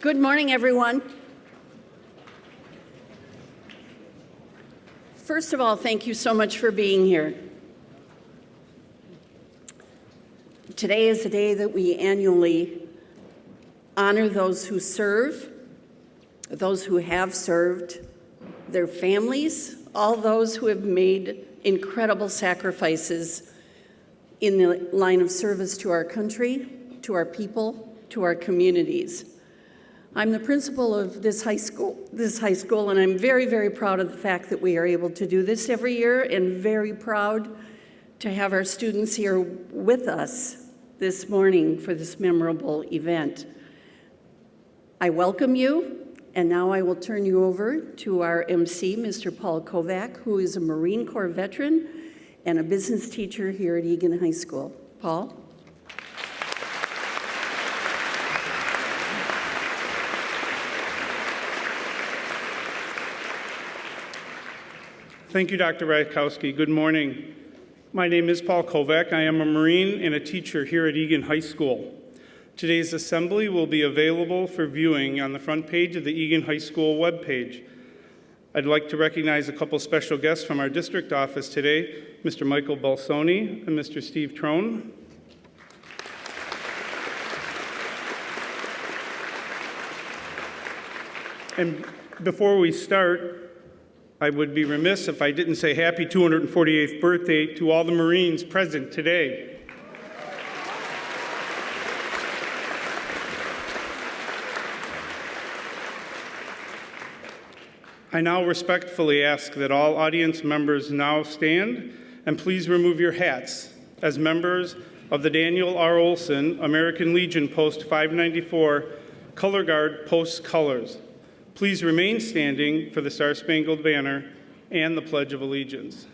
Good morning, everyone. First of all, thank you so much for being here. Today is a day that we annually honor those who serve, those who have served, their families, all those who have made incredible sacrifices in the line of service to our country, to our people, to our communities. I'm the principal of this high school, and I'm very, very proud of the fact that we are able to do this every year, and very proud to have our students here with us this morning for this memorable event. I welcome you, and now I will turn you over to our MC, Mr. Paul Kovac, who is a Marine Corps veteran and a business teacher here at Egan High School. Paul? Thank you, Dr. Rajkowski. Good morning. My name is Paul Kovac. I am a Marine and a teacher here at Egan High School. Today's assembly will be available for viewing on the front page of the Egan High School webpage. I'd like to recognize a couple special guests from our district office today, Mr. Michael Balsoni and Mr. Steve Trone. And before we start, I would be remiss if I didn't say happy 248th birthday to all the Marines present today. I now respectfully ask that all audience members now stand and please remove your hats as members of the Daniel R. Olson American Legion Post 594 Color Guard posts colors. Please remain standing for the Star-Spangled Banner and the Pledge of Allegiance.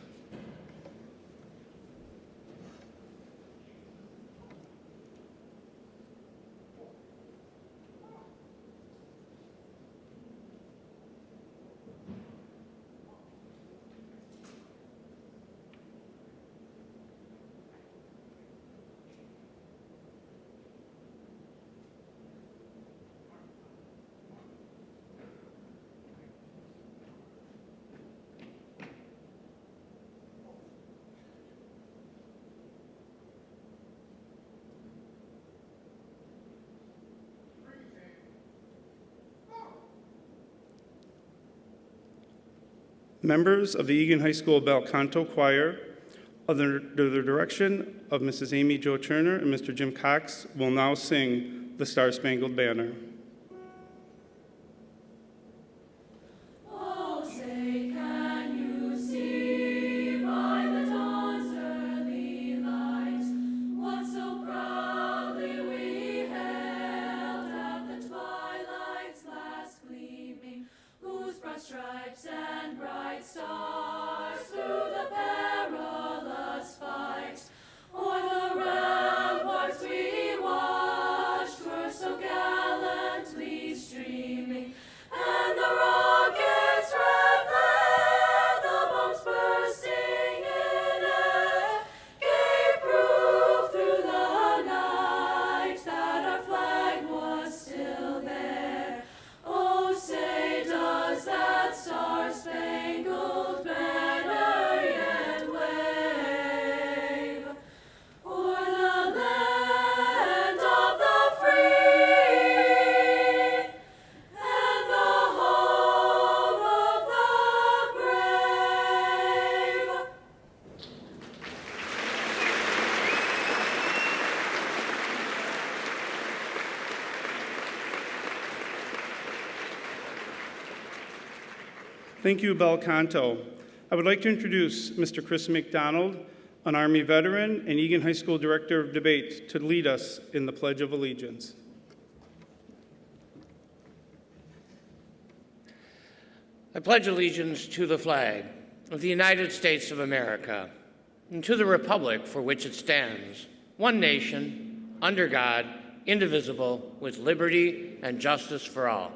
Members of the Egan High School Bel Canto Choir, under the direction of Mrs. Amy Jo Turner and Mr. Jim Cox, will now sing the Star-Spangled Banner. Stripes and bright stars through the perilous fight, o'er the ramparts we watched were so gallantly streaming, and the rockets' red glare, the bombs bursting in air, gave proof through the night that our flag was still there. Oh, say does that Star-Spangled Banner yet wave o'er the land of the free and the home of the brave? Thank you, Bel Canto. I would like to introduce Mr. Chris McDonald, an Army veteran and Egan High School Director of Debate, to lead us in the Pledge of Allegiance. I pledge allegiance to the flag of the United States of America and to the republic for which it stands, one nation, under God, indivisible, with liberty and justice for all.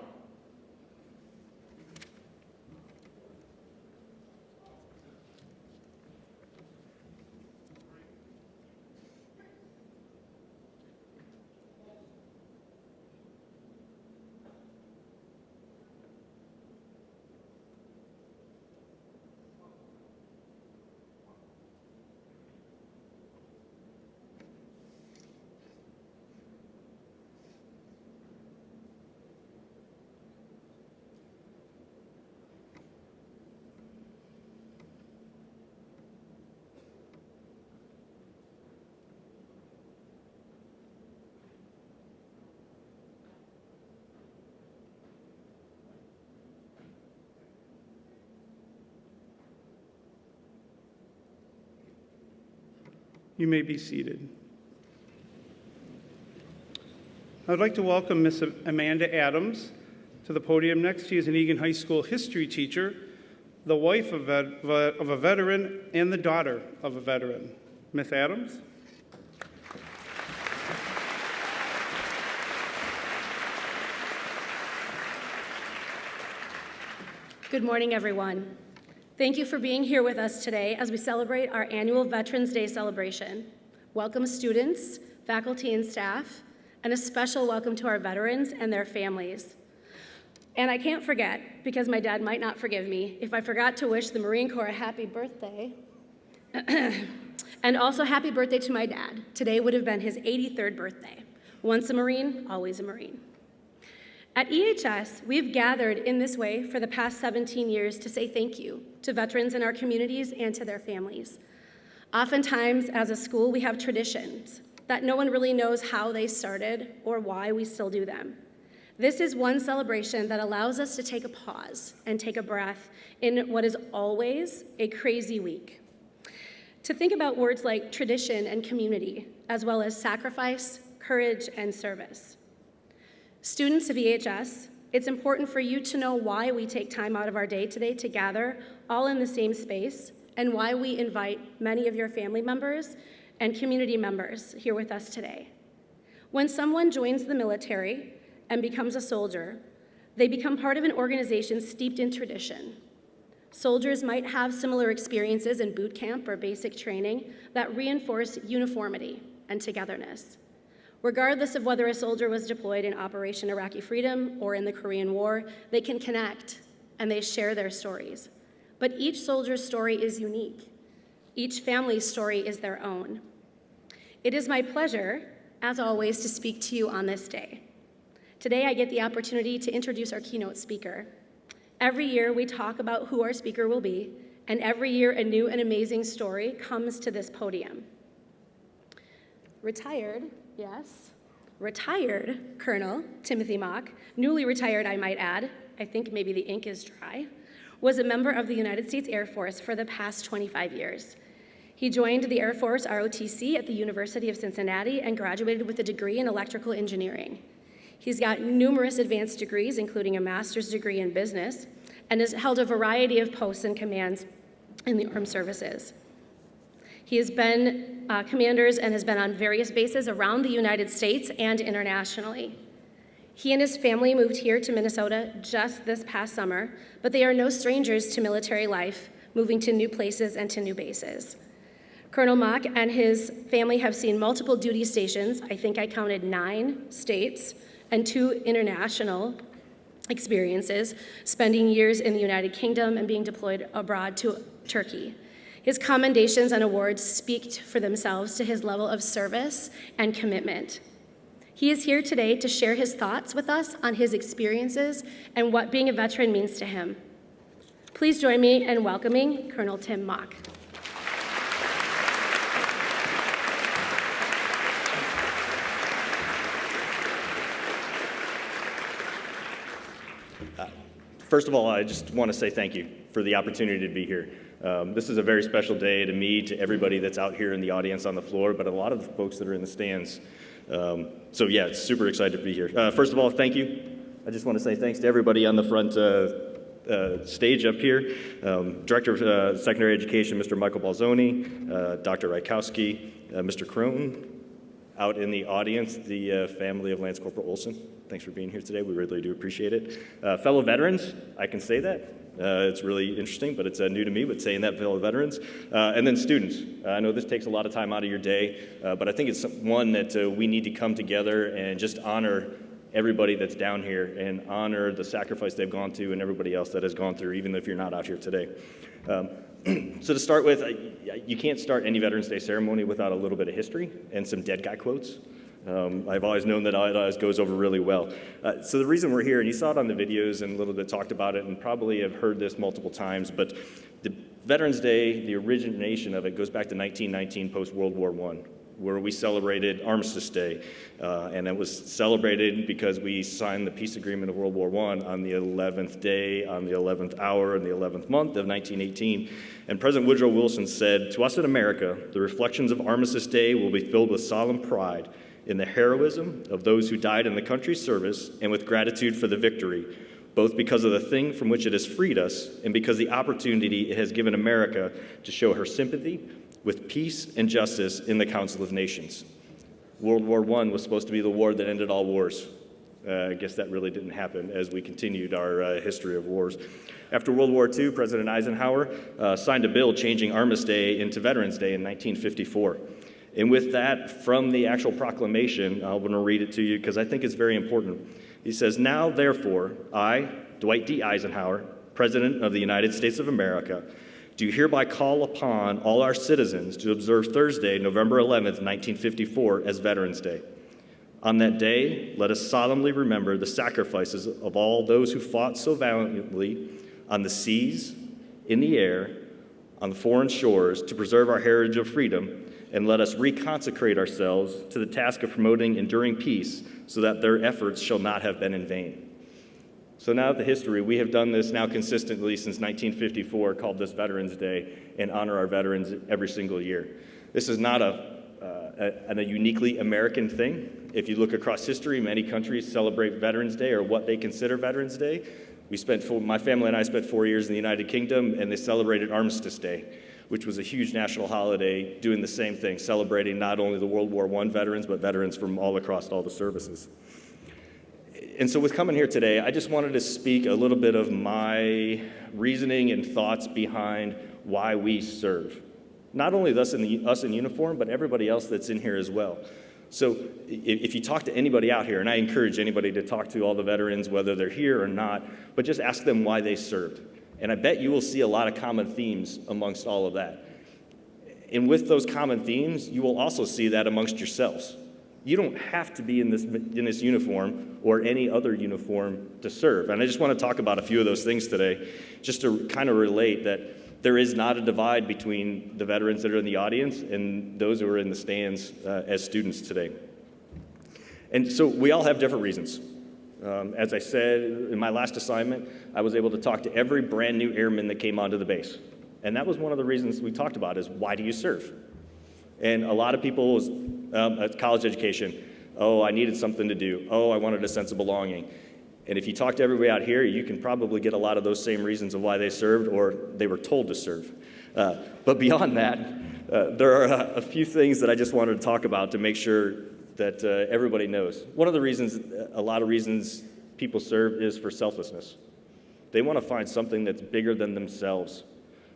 You may be seated. I'd like to welcome Miss Amanda Adams to the podium next. She is an Egan High School history teacher, the wife of a veteran, and the daughter of a veteran. Miss Adams. Good morning, everyone. Thank you for being here with us today as we celebrate our annual Veterans Day celebration. Welcome students, faculty, and staff, and a special welcome to our veterans and their families. And I can't forget, because my dad might not forgive me, if I forgot to wish the Marine Corps a happy birthday. And also happy birthday to my dad. Today would have been his 83rd birthday. Once a Marine, always a Marine. At EHS, we've gathered in this way for the past 17 years to say thank you to veterans in our communities and to their families. Oftentimes, as a school, we have traditions that no one really knows how they started or why we still do them. This is one celebration that allows us to take a pause and take a breath in what is always a crazy week. To think about words like tradition and community, as well as sacrifice, courage, and service. Students of EHS, it's important for you to know why we take time out of our day today to gather all in the same space and why we invite many of your family members and community members here with us today. When someone joins the military and becomes a soldier, they become part of an organization steeped in tradition. Soldiers might have similar experiences in boot camp or basic training that reinforce uniformity and togetherness. Regardless of whether a soldier was deployed in Operation Iraqi Freedom or in the Korean War, they can connect and they share their stories. But each soldier's story is unique. Each family's story is their own. It is my pleasure, as always, to speak to you on this day. Today, I get the opportunity to introduce our keynote speaker. Every year, we talk about who our speaker will be, and every year, a new and amazing story comes to this podium. Retired Colonel Timothy Mock, newly retired, I might add, I think maybe the ink is dry, was a member of the United States Air Force for the past 25 years. He joined the Air Force ROTC at the University of Cincinnati and graduated with a degree in electrical engineering. He's got numerous advanced degrees, including a master's degree in business, and has held a variety of posts and commands in the armed services. He has been commanders and has been on various bases around the United States and internationally. He and his family moved here to Minnesota just this past summer, but they are no strangers to military life, moving to new places and to new bases. Colonel Mock and his family have seen multiple duty stations, I think I counted 9 states, and 2 international experiences, spending years in the United Kingdom and being deployed abroad to Turkey. His commendations and awards speak for themselves to his level of service and commitment. He is here today to share his thoughts with us on his experiences and what being a veteran means to him. Please join me in welcoming Colonel Tim Mock. First of all, I just want to say thank you for the opportunity to be here. This is a very special day to me, to everybody that's out here in the audience on the floor, but a lot of the folks that are in the stands. So yeah, super excited to be here. First of all, thank you. I just want to say thanks to everybody on the front stage up here. Director of Secondary Education, Mr. Michael Balzoni, Dr. Rykowski, Mr. Crone, out in the audience, the family of Lance Corporal Olson. Thanks for being here today. We really do appreciate it. Fellow veterans, I can say that. It's really interesting, but it's new to me, but saying that, fellow veterans. And then students. I know this takes a lot of time out of your day, but I think it's one that we need to come together and just honor everybody that's down here and honor the sacrifice they've gone through and everybody else that has gone through, even if you're not out here today. So to start with, you can't start any Veterans Day ceremony without a little bit of history and some dead guy quotes. I've always known that it always goes over really well. So the reason we're here, and you saw it on the videos and a little bit talked about it, and probably have heard this multiple times, but the Veterans Day, the origination of it goes back to 1919, post-World War I. where we celebrated Armistice Day. And it was celebrated because we signed the peace agreement of World War I on the 11th day, on the 11th hour, in the 11th month of 1918. And President Woodrow Wilson said, "To us in America, the reflections of Armistice Day will be filled with solemn pride in the heroism of those who died in the country's service and with gratitude for the victory, both because of the thing from which it has freed us and because the opportunity it has given America to show her sympathy with peace and justice in the Council of Nations." World War I was supposed to be the war that ended all wars. I guess that really didn't happen as we continued our history of wars. After World War II, President Eisenhower signed a bill changing Armistice Day into Veterans Day in 1954. And with that, from the actual proclamation, I want to read it to you because I think it's very important. He says, "Now, therefore, I, Dwight D. Eisenhower, President of the United States of America, do hereby call upon all our citizens to observe Thursday, November 11th, 1954, as Veterans Day. On that day, let us solemnly remember the sacrifices of all those who fought so valiantly on the seas, in the air, on the foreign shores to preserve our heritage of freedom, and let us reconsecrate ourselves to the task of promoting enduring peace so that their efforts shall not have been in vain." So now at the history, we have done this now consistently since 1954, called this Veterans Day, and honor our veterans every single year. This is not a uniquely American thing. If you look across history, many countries celebrate Veterans Day or what they consider Veterans Day. My family and I spent 4 years in the United Kingdom, and they celebrated Armistice Day, which was a huge national holiday doing the same thing, celebrating not only the World War I veterans, but veterans from all across all the services. And so with coming here today, I just wanted to speak a little bit of my reasoning and thoughts behind why we serve. Not only us in uniform, but everybody else that's in here as well. So if you talk to anybody out here, and I encourage anybody to talk to all the veterans, whether they're here or not, but just ask them why they served. And I bet you will see a lot of common themes amongst all of that. And with those common themes, you will also see that amongst yourselves. You don't have to be in this uniform or any other uniform to serve. And I just want to talk about a few of those things today, just to kind of relate that there is not a divide between the veterans that are in the audience and those who are in the stands as students today. And so we all have different reasons. As I said in my last assignment, I was able to talk to every brand new airman that came onto the base. And that was one of the reasons we talked about is, why do you serve? And a lot of people, college education, oh, I needed something to do. Oh, I wanted a sense of belonging. And if you talk to everybody out here, you can probably get a lot of those same reasons of why they served, or they were told to serve. But beyond that, there are a few things that I just wanted to talk about to make sure that everybody knows. One of the reasons, a lot of reasons people serve is for selflessness. They want to find something that's bigger than themselves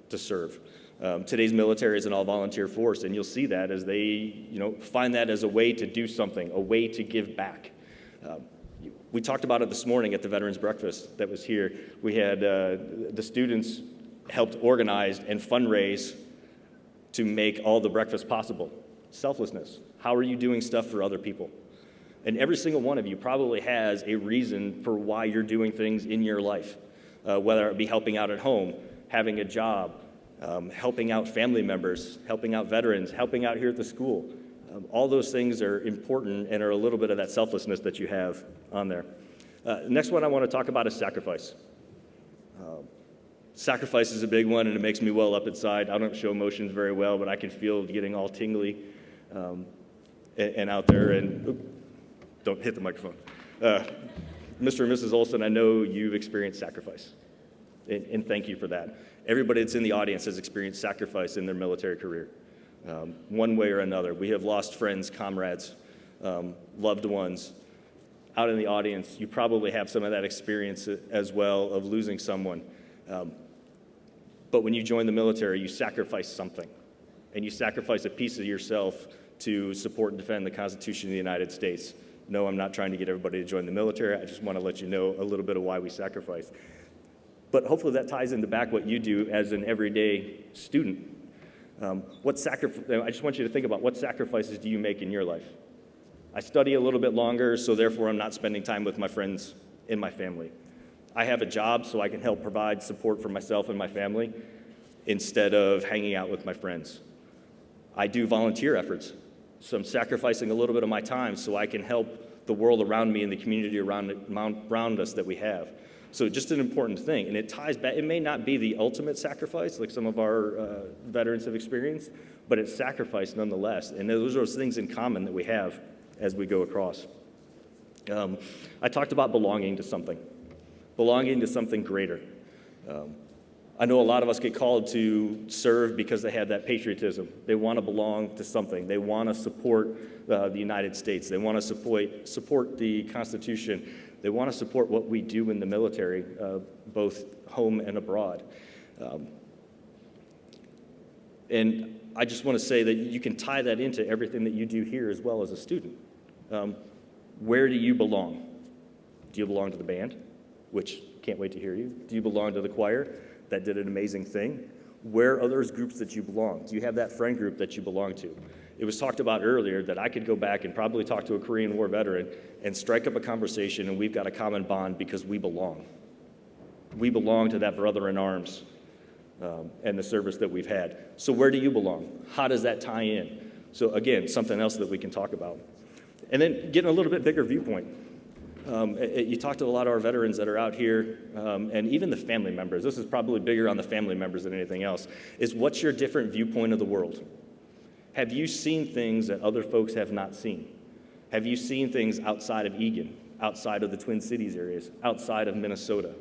to serve. Today's military is an all-volunteer force, and you'll see that as they, find that as a way to do something, a way to give back. We talked about it this morning at the Veterans Breakfast that was here. We had the students helped organize and fundraise to make all the breakfast possible. Selflessness. How are you doing stuff for other people? And every single one of you probably has a reason for why you're doing things in your life, whether it be helping out at home, having a job, helping out family members, helping out veterans, helping out here at the school. All those things are important and are a little bit of that selflessness that you have on there. Next one I want to talk about is sacrifice. Sacrifice is a big one, and it makes me well up inside. I don't show emotions very well, but I can feel getting all tingly and out there. And don't hit the microphone. Mr. and Mrs. Olson, I know you've experienced sacrifice, and thank you for that. Everybody that's in the audience has experienced sacrifice in their military career, one way or another. We have lost friends, comrades, loved ones. Out in the audience, you probably have some of that experience as well of losing someone. But when you join the military, you sacrifice something, and you sacrifice a piece of yourself to support and defend the Constitution of the United States. No, I'm not trying to get everybody to join the military. I just want to let you know a little bit of why we sacrifice. But hopefully that ties into back what you do as an everyday student. I just want you to think about, what sacrifices do you make in your life? I study a little bit longer, so therefore I'm not spending time with my friends and my family. I have a job so I can help provide support for myself and my family instead of hanging out with my friends. I do volunteer efforts So I'm sacrificing a little bit of my time so I can help the world around me and the community around us that we have. So just an important thing, and it ties back. It may not be the ultimate sacrifice like some of our veterans have experienced, but it's sacrifice nonetheless. And those are those things in common that we have as we go across. I talked about belonging to something greater. I know a lot of us get called to serve because they have that patriotism. They want to belong to something. They want to support the United States. They want to support the Constitution. They want to support what we do in the military, both home and abroad. And I just want to say that you can tie that into everything that you do here as well as a student. Where do you belong? Do you belong to the band? Which, can't wait to hear you. Do you belong to the choir? That did an amazing thing. Where are those groups that you belong? Do you have that friend group that you belong to? It was talked about earlier that I could go back and probably talk to a Korean War veteran and strike up a conversation, and we've got a common bond because we belong. We belong to that brother in arms and the service that we've had. So where do you belong? How does that tie in? So again, something else that we can talk about. And then getting a little bit bigger viewpoint. You talk to a lot of our veterans that are out here, and even the family members. This is probably bigger on the family members than anything else, is what's your different viewpoint of the world? Have you seen things that other folks have not seen? Have you seen things outside of Eagan, outside of the Twin Cities areas, outside of Minnesota?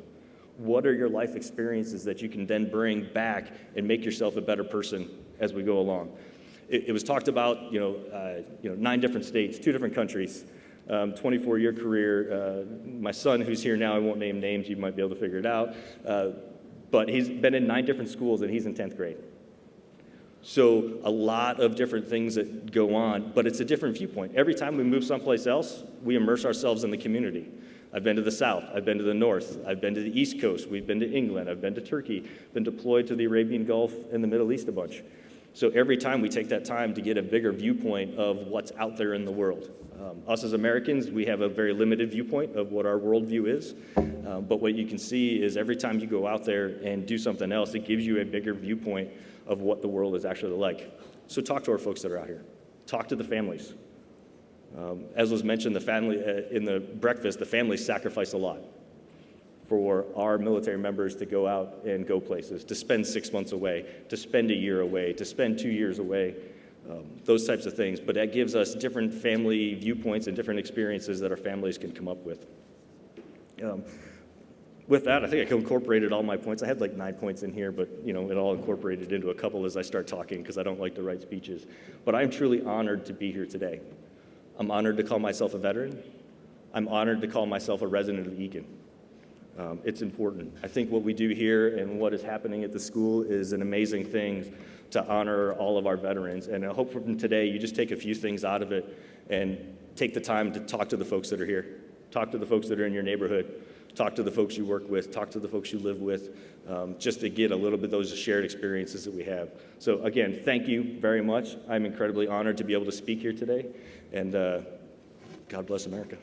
What are your life experiences that you can then bring back and make yourself a better person as we go along? It was talked about, 9 different states, 2 different countries, 24-year career. My son, who's here now, I won't name names, you might be able to figure it out, but he's been in 9 different schools and he's in 10th grade. So a lot of different things that go on, but it's a different viewpoint. Every time we move someplace else, we immerse ourselves in the community. I've been to the South, I've been to the North, I've been to the East Coast, we've been to England, I've been to Turkey, been deployed to the Arabian Gulf and the Middle East a bunch. So every time we take that time to get a bigger viewpoint of what's out there in the world. Us as Americans, we have a very limited viewpoint of what our worldview is, but what you can see is every time you go out there and do something else, it gives you a bigger viewpoint of what the world is actually like. So talk to our folks that are out here. Talk to the families. As was mentioned, the family in the breakfast, the families sacrifice a lot for our military members to go out and go places, to spend 6 months away, to spend a year away, to spend 2 years away, those types of things. But that gives us different family viewpoints and different experiences that our families can come up with. With that, I think I incorporated all my points. I had like 9 points in here, but it all incorporated into a couple as I start talking because I don't like to write speeches. But I'm truly honored to be here today. I'm honored to call myself a veteran. I'm honored to call myself a resident of Eagan. It's important. I think what we do here and what is happening at the school is an amazing thing to honor all of our veterans. And I hope from today you just take a few things out of it and take the time to talk to the folks that are here. Talk to the folks that are in your neighborhood. Talk to the folks you work with. Talk to the folks you live with, just to get a little bit of those shared experiences that we have. So again, thank you very much. I'm incredibly honored to be able to speak here today. And God bless America.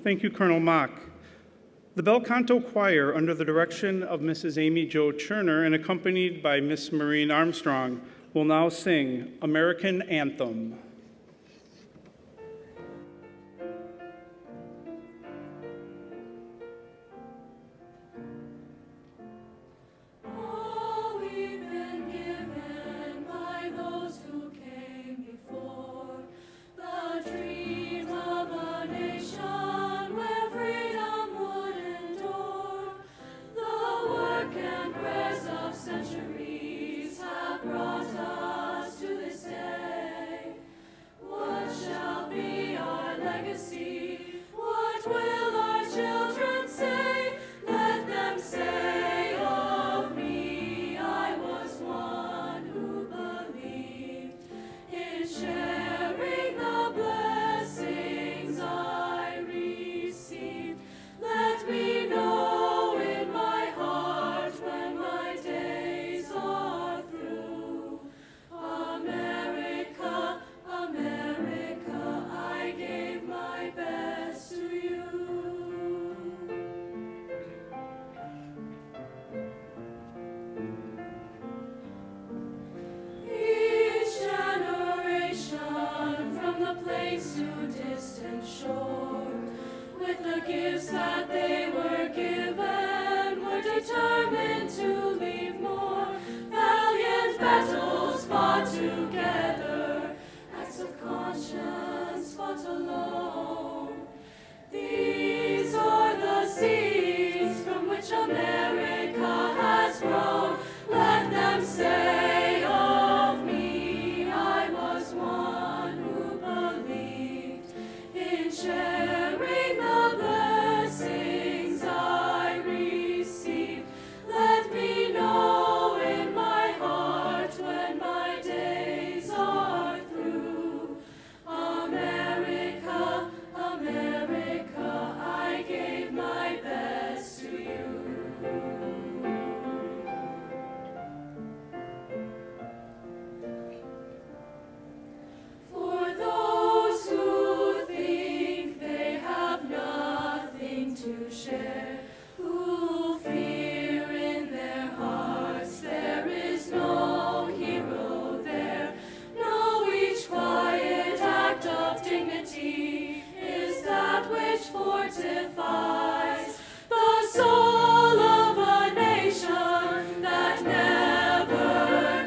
Thank you, Colonel Mock. The Bel Canto Choir, under the direction of Mrs. Amy Jo Cherner and accompanied by Miss Maureen Armstrong, will now sing American Anthem. All we've been given by those who came before, the dreams of a nation where freedom would endure. The work and prayers of centuries have brought us to this day. distant shore. With the gifts that they were given, were determined to leave more. Valiant battles fought together, acts of conscience fought alone. These are the seeds from which America has grown. Let them say of me, I was one who believed in sharing the blessings I received. Let me know in my heart when my days are through. America, America, I gave my best to you. For those who think they have nothing to share, who fear in their hearts there is no hero there, know each quiet act of dignity is that which fortifies the soul of a nation that never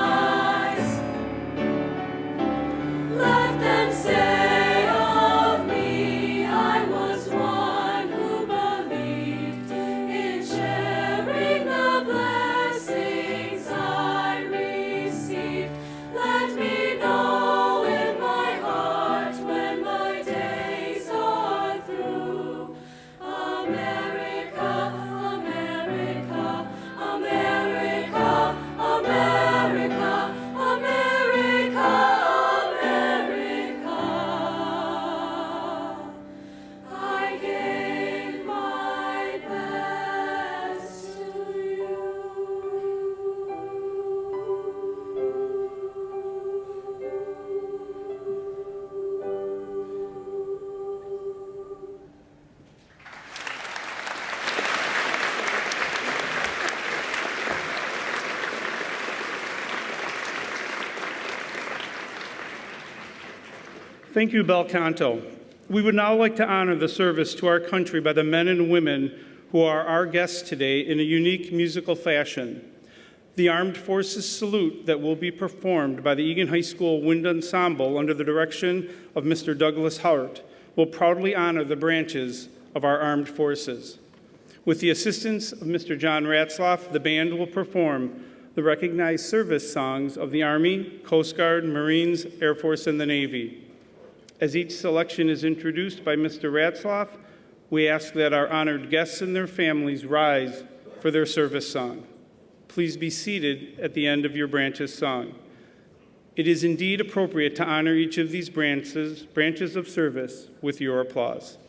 dies. Let them say of me, I was one who believed in sharing the blessings I received. Let me know in my heart when my days are through. America, America, America, America, America, America. I gave my best to you. Thank you, Bel Canto. We would now like to honor the service to our country by the men and women who are our guests today in a unique musical fashion. The Armed Forces Salute that will be performed by the Egan High School Wind Ensemble under the direction of Mr. Douglas Hart will proudly honor the branches of our armed forces. With the assistance of Mr. John Ratzloff, the band will perform the recognized service songs of the Army, Coast Guard, Marines, Air Force, and the Navy. As each selection is introduced by Mr. Ratzloff, we ask that our honored guests and their families rise for their service song. Please be seated at the end of your branch's song. It is indeed appropriate to honor each of these branches of service with your applause.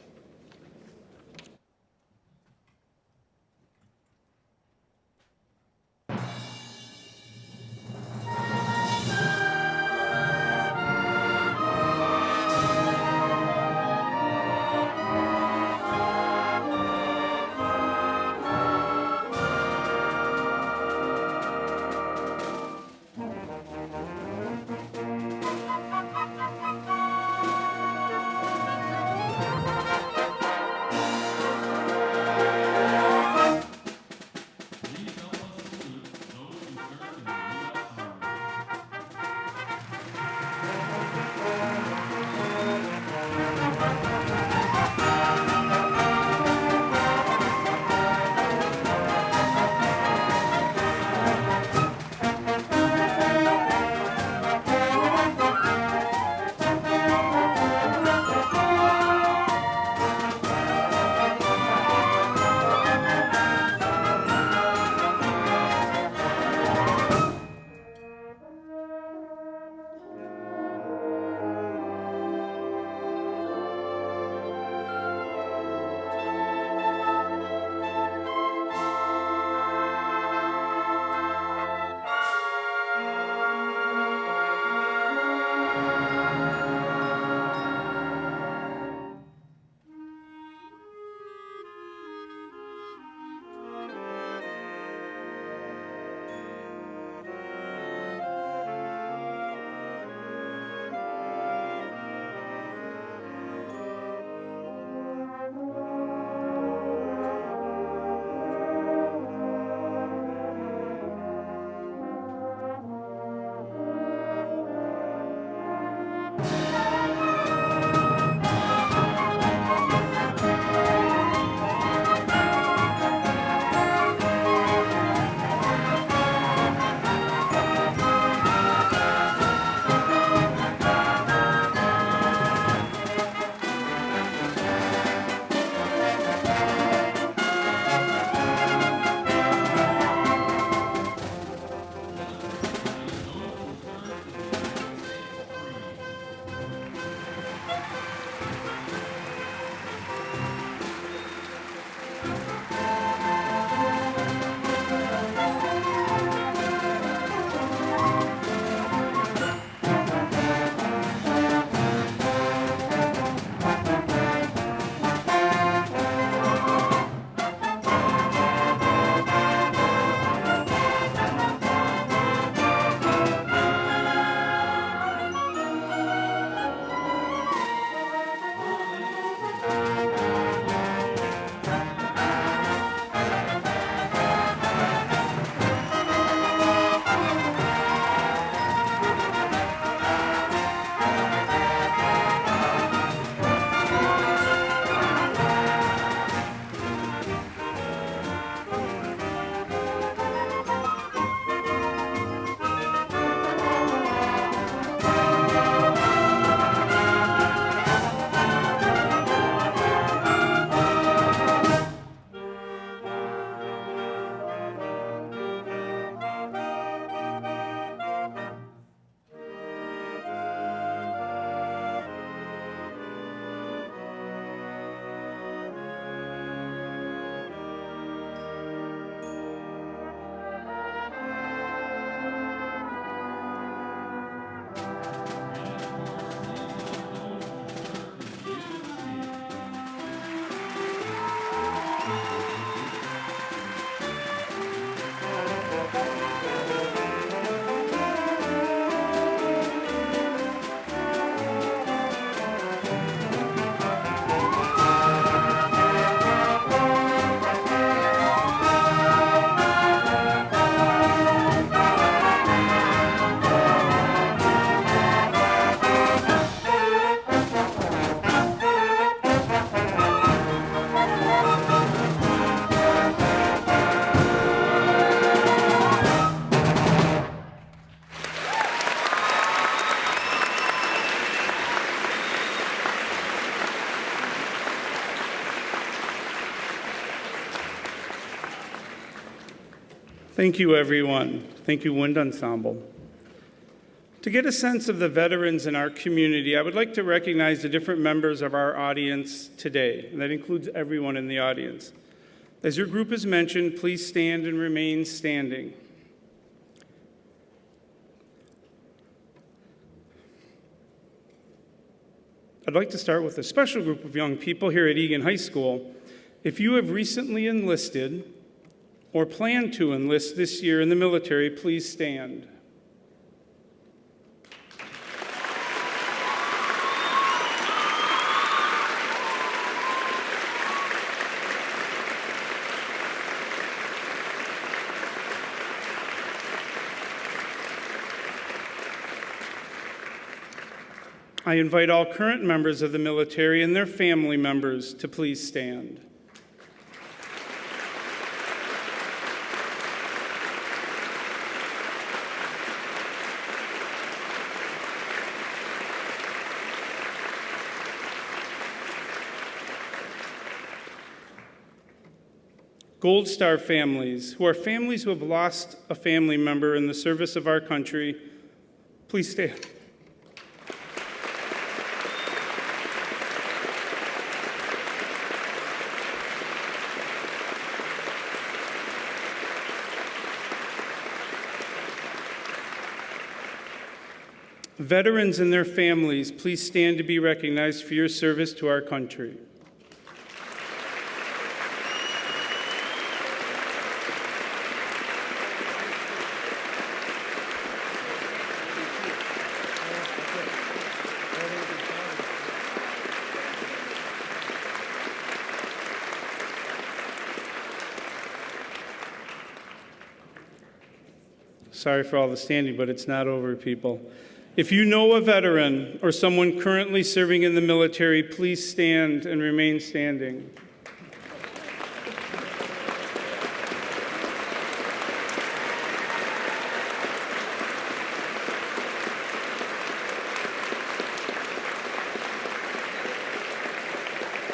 Thank you, everyone. Thank you, Wind Ensemble. To get a sense of the veterans in our community, I would like to recognize the different members of our audience today, and that includes everyone in the audience. As your group is mentioned, please stand and remain standing. I'd like to start with a special group of young people here at Egan High School. If you have recently enlisted or plan to enlist this year in the military, please stand. I invite all current members of the military and their family members to please stand. Gold Star families, who are families who have lost a family member in the service of our country, please stand. Veterans and their families, please stand to be recognized for your service to our country. Sorry for all the standing, but it's not over, people. If you know a veteran or someone currently serving in the military, please stand and remain standing.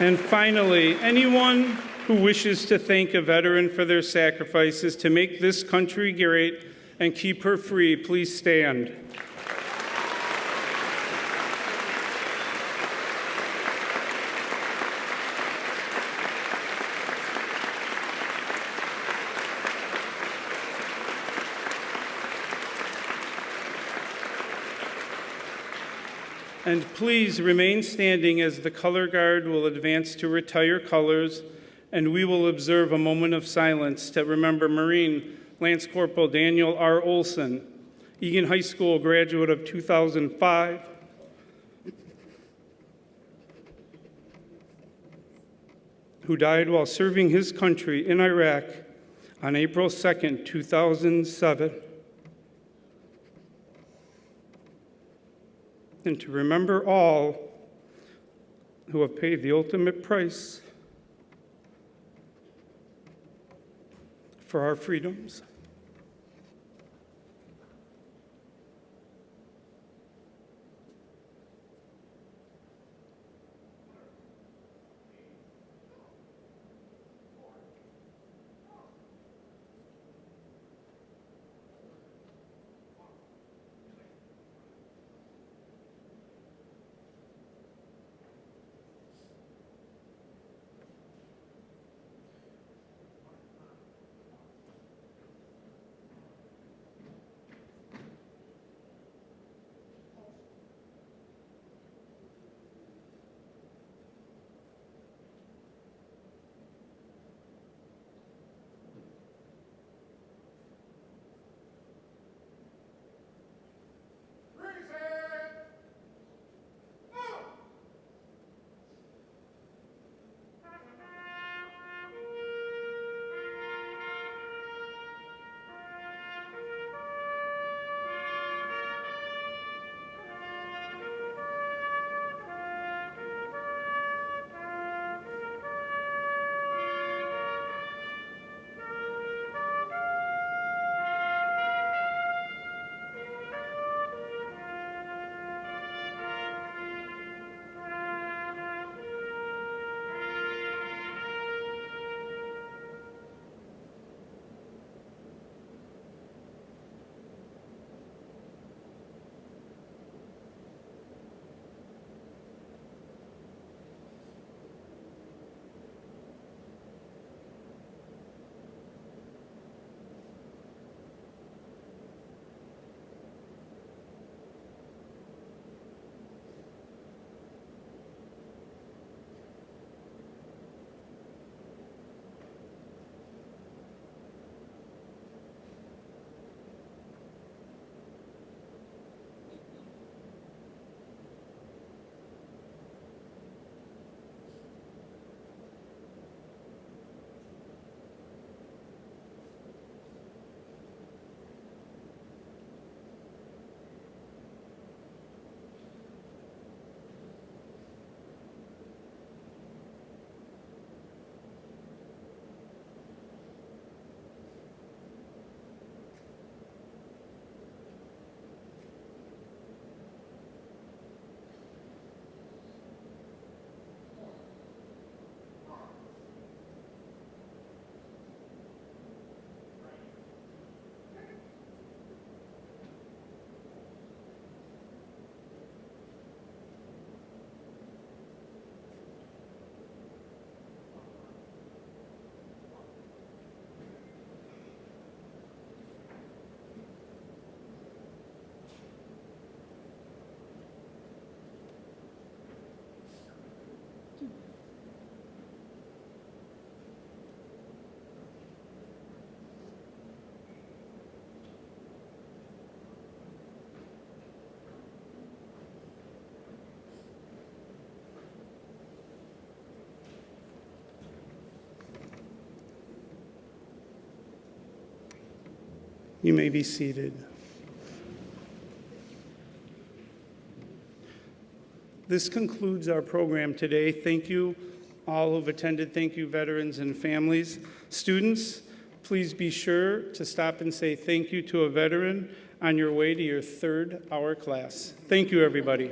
And finally, anyone who wishes to thank a veteran for their sacrifices to make this country great and keep her free, please stand. And please remain standing as the color guard will advance to retire colors, and we will observe a moment of silence to remember Marine Lance Corporal Daniel R. Olson, Egan High School graduate of 2005, who died while serving his country in Iraq on April 2nd, 2007. And to remember all who have paid the ultimate price for our freedoms. You may be seated. This concludes our program today. Thank you all who've attended. Thank you, veterans and families. Students, please be sure to stop and say thank you to a veteran on your way to your third hour class. Thank you, everybody.